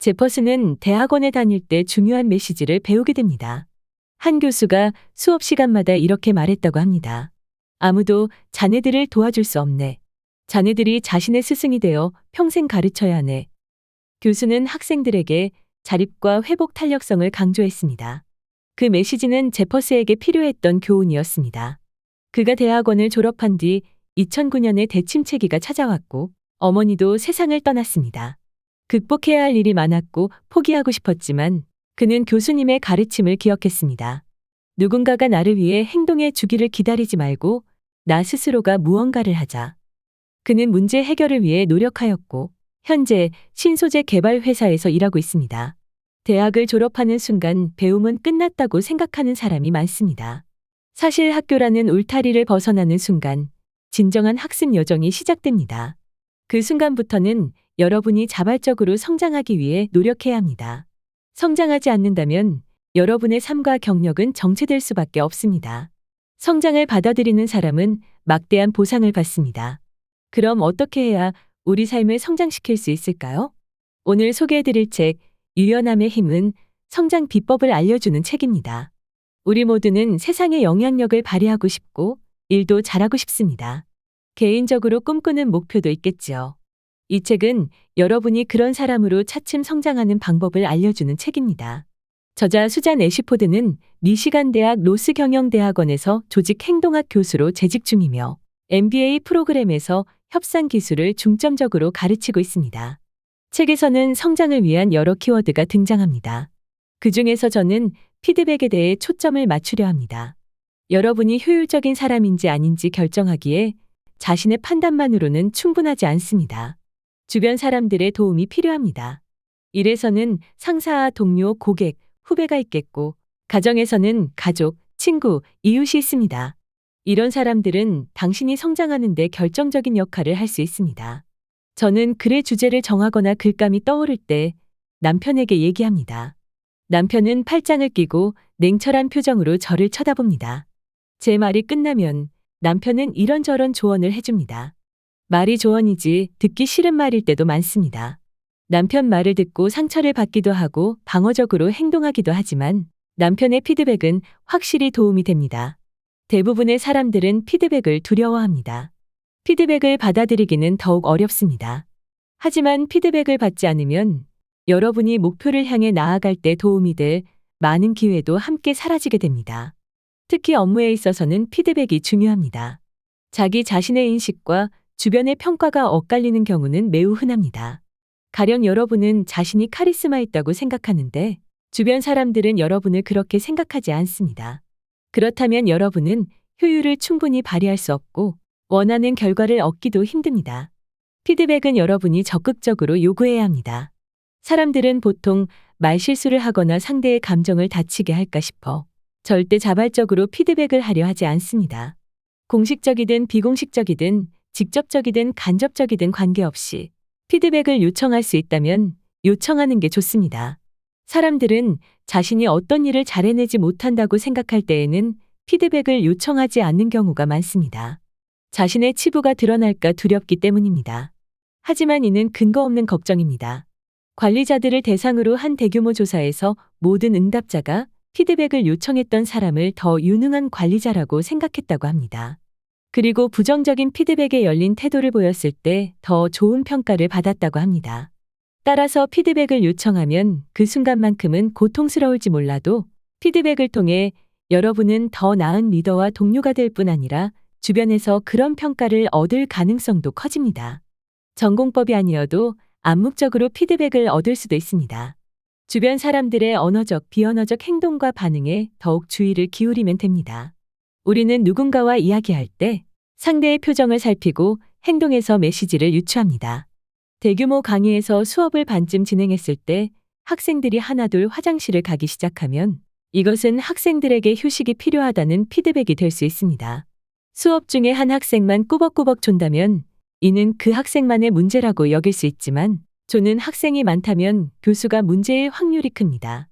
제퍼슨은 대학원에 다닐 때 중요한 메시지를 배우게 됩니다. 한 교수가 수업 시간마다 이렇게 말했다고 합니다. 아무도 자네들을 도와줄 수 없네. 자네들이 자신의 스승이 되어 평생 가르쳐야 하네. 교수는 학생들에게 자립과 회복 탄력성을 강조했습니다. 그 메시지는 제퍼스에게 필요했던 교훈이었습니다. 그가 대학원을 졸업한 뒤 2009년에 대침체기가 찾아왔고 어머니도 세상을 떠났습니다. 극복해야 할 일이 많았고 포기하고 싶었지만 그는 교수님의 가르침을 기억했습니다. 누군가가 나를 위해 행동해 주기를 기다리지 말고 나 스스로가 무언가를 하자. 그는 문제 해결을 위해 노력하였고 현재 신소재 개발 회사에서 일하고 있습니다. 대학을 졸업하는 순간 배움은 끝났다고 생각하는 사람이 많습니다. 사실 학교라는 울타리를 벗어나는 순간 진정한 학습 여정이 시작됩니다. 그 순간부터는 여러분이 자발적으로 성장하기 위해 노력해야 합니다. 성장하지 않는다면 여러분의 삶과 경력은 정체될 수밖에 없습니다. 성장을 받아들이는 사람은 막대한 보상을 받습니다. 그럼 어떻게 해야 우리 삶을 성장시킬 수 있을까요? 오늘 소개해드릴 책 유연함의 힘은 성장 비법을 알려주는 책입니다. 우리 모두는 세상에 영향력을 발휘하고 싶고 일도 잘하고 싶습니다. 개인적으로 꿈꾸는 목표도 있겠지요. 이 책은 여러분이 그런 사람으로 차츰 성장하는 방법을 알려주는 책입니다. 저자 수잔 애쉬포드는 미시간 대학 로스 경영대학원에서 조직 행동학 교수로 재직 중이며 MBA 프로그램에서 협상 기술을 중점적으로 가르치고 있습니다. 책에서는 성장을 위한 여러 키워드가 등장합니다. 그 중에서 저는 피드백에 대해 초점을 맞추려 합니다. 여러분이 효율적인 사람인지 아닌지 결정하기에 자신의 판단만으로는 충분하지 않습니다. 주변 사람들의 도움이 필요합니다. 일에서는 상사와 동료, 고객, 후배가 있겠고, 가정에서는 가족, 친구, 이웃이 있습니다. 이런 사람들은 당신이 성장하는 데 결정적인 역할을 할 수 있습니다. 저는 글의 주제를 정하거나 글감이 떠오를 때 남편에게 얘기합니다. 남편은 팔짱을 끼고 냉철한 표정으로 저를 쳐다봅니다. 제 말이 끝나면 남편은 이런저런 조언을 해줍니다. 말이 조언이지 듣기 싫은 말일 때도 많습니다. 남편 말을 듣고 상처를 받기도 하고 방어적으로 행동하기도 하지만 남편의 피드백은 확실히 도움이 됩니다. 대부분의 사람들은 피드백을 두려워합니다. 피드백을 받아들이기는 더욱 어렵습니다. 하지만 피드백을 받지 않으면 여러분이 목표를 향해 나아갈 때 도움이 될 많은 기회도 함께 사라지게 됩니다. 특히 업무에 있어서는 피드백이 중요합니다. 자기 자신의 인식과 주변의 평가가 엇갈리는 경우는 매우 흔합니다. 가령 여러분은 자신이 카리스마 있다고 생각하는데 주변 사람들은 여러분을 그렇게 생각하지 않습니다. 그렇다면 여러분은 효율을 충분히 발휘할 수 없고 원하는 결과를 얻기도 힘듭니다. 피드백은 여러분이 적극적으로 요구해야 합니다. 사람들은 보통 말실수를 하거나 상대의 감정을 다치게 할까 싶어 절대 자발적으로 피드백을 하려 하지 않습니다. 공식적이든 비공식적이든 직접적이든 간접적이든 관계없이 피드백을 요청할 수 있다면 요청하는 게 좋습니다. 사람들은 자신이 어떤 일을 잘 해내지 못한다고 생각할 때에는 피드백을 요청하지 않는 경우가 많습니다. 자신의 치부가 드러날까 두렵기 때문입니다. 하지만 이는 근거 없는 걱정입니다. 관리자들을 대상으로 한 대규모 조사에서 모든 응답자가 피드백을 요청했던 사람을 더 유능한 관리자라고 생각했다고 합니다. 그리고 부정적인 피드백에 열린 태도를 보였을 때 더 좋은 평가를 받았다고 합니다. 따라서 피드백을 요청하면 그 순간만큼은 고통스러울지 몰라도 피드백을 통해 여러분은 더 나은 리더와 동료가 될 뿐 아니라 주변에서 그런 평가를 얻을 가능성도 커집니다. 전공법이 아니어도 암묵적으로 피드백을 얻을 수도 있습니다. 주변 사람들의 언어적, 비언어적 행동과 반응에 더욱 주의를 기울이면 됩니다. 우리는 누군가와 이야기할 때 상대의 표정을 살피고 행동에서 메시지를 유추합니다. 대규모 강의에서 수업을 반쯤 진행했을 때 학생들이 하나둘 화장실을 가기 시작하면 이것은 학생들에게 휴식이 필요하다는 피드백이 될 수 있습니다. 수업 중에 한 학생만 꾸벅꾸벅 존다면 이는 그 학생만의 문제라고 여길 수 있지만 조는 학생이 많다면 교수가 문제일 확률이 큽니다.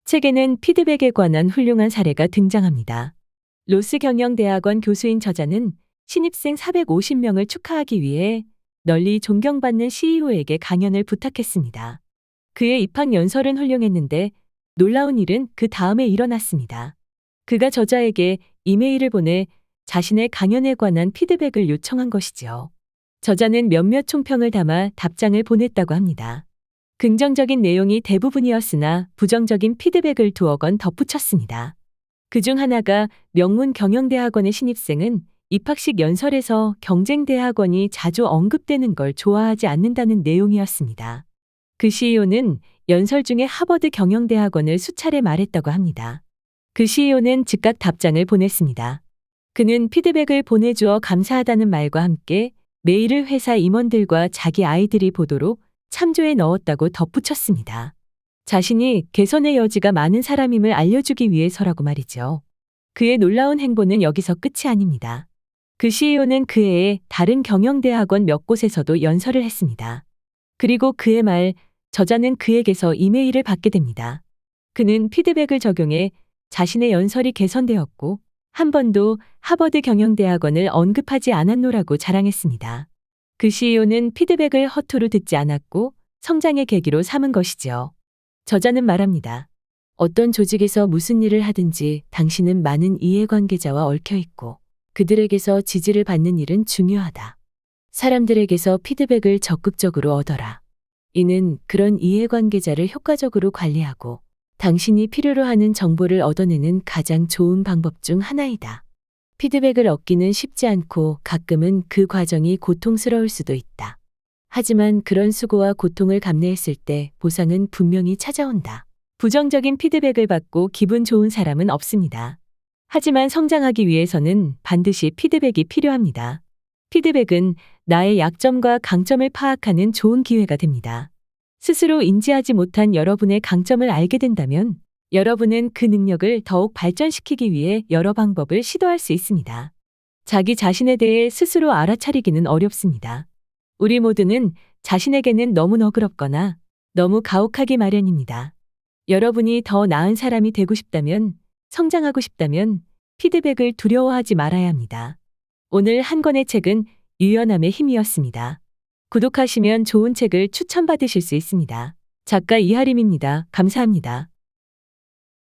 책에는 피드백에 관한 훌륭한 사례가 등장합니다. 로스 경영대학원 교수인 저자는 신입생 450명을 축하하기 위해 널리 존경받는 CEO에게 강연을 부탁했습니다. 그의 입학 연설은 훌륭했는데 놀라운 일은 그 다음에 일어났습니다. 그가 저자에게 이메일을 보내 자신의 강연에 관한 피드백을 요청한 것이지요. 저자는 몇몇 총평을 담아 답장을 보냈다고 합니다. 긍정적인 내용이 대부분이었으나 부정적인 피드백을 두어 건 덧붙였습니다. 그중 하나가 명문 경영대학원의 신입생은 입학식 연설에서 경쟁대학원이 자주 언급되는 걸 좋아하지 않는다는 내용이었습니다. 그 CEO는 연설 중에 하버드 경영대학원을 수차례 말했다고 합니다. 그 CEO는 즉각 답장을 보냈습니다. 그는 피드백을 보내주어 감사하다는 말과 함께 메일을 회사 임원들과 자기 아이들이 보도록 참조해 넣었다고 덧붙였습니다. 자신이 개선의 여지가 많은 사람임을 알려주기 위해서라고 말이죠. 그의 놀라운 행보는 여기서 끝이 아닙니다. 그 CEO는 그 해에 다른 경영대학원 몇 곳에서도 연설을 했습니다. 그리고 그의 말, 저자는 그에게서 이메일을 받게 됩니다. 그는 피드백을 적용해 자신의 연설이 개선되었고 한 번도 하버드 경영대학원을 언급하지 않았노라고 자랑했습니다. 그 CEO는 피드백을 허투루 듣지 않았고 성장의 계기로 삼은 것이지요. 저자는 말합니다. 어떤 조직에서 무슨 일을 하든지 당신은 많은 이해관계자와 얽혀 있고 그들에게서 지지를 받는 일은 중요하다. 사람들에게서 피드백을 적극적으로 얻어라. 이는 그런 이해관계자를 효과적으로 관리하고 당신이 필요로 하는 정보를 얻어내는 가장 좋은 방법 중 하나이다. 피드백을 얻기는 쉽지 않고 가끔은 그 과정이 고통스러울 수도 있다. 하지만 그런 수고와 고통을 감내했을 때 보상은 분명히 찾아온다. 부정적인 피드백을 받고 기분 좋은 사람은 없습니다. 하지만 성장하기 위해서는 반드시 피드백이 필요합니다. 피드백은 나의 약점과 강점을 파악하는 좋은 기회가 됩니다. 스스로 인지하지 못한 여러분의 강점을 알게 된다면 여러분은 그 능력을 더욱 발전시키기 위해 여러 방법을 시도할 수 있습니다. 자기 자신에 대해 스스로 알아차리기는 어렵습니다. 우리 모두는 자신에게는 너무 너그럽거나 너무 가혹하기 마련입니다. 여러분이 더 나은 사람이 되고 싶다면, 성장하고 싶다면 피드백을 두려워하지 말아야 합니다. 오늘 한 권의 책은 유연함의 힘이었습니다. 구독하시면 좋은 책을 추천받으실 수 있습니다. 작가 이하림입니다. 감사합니다.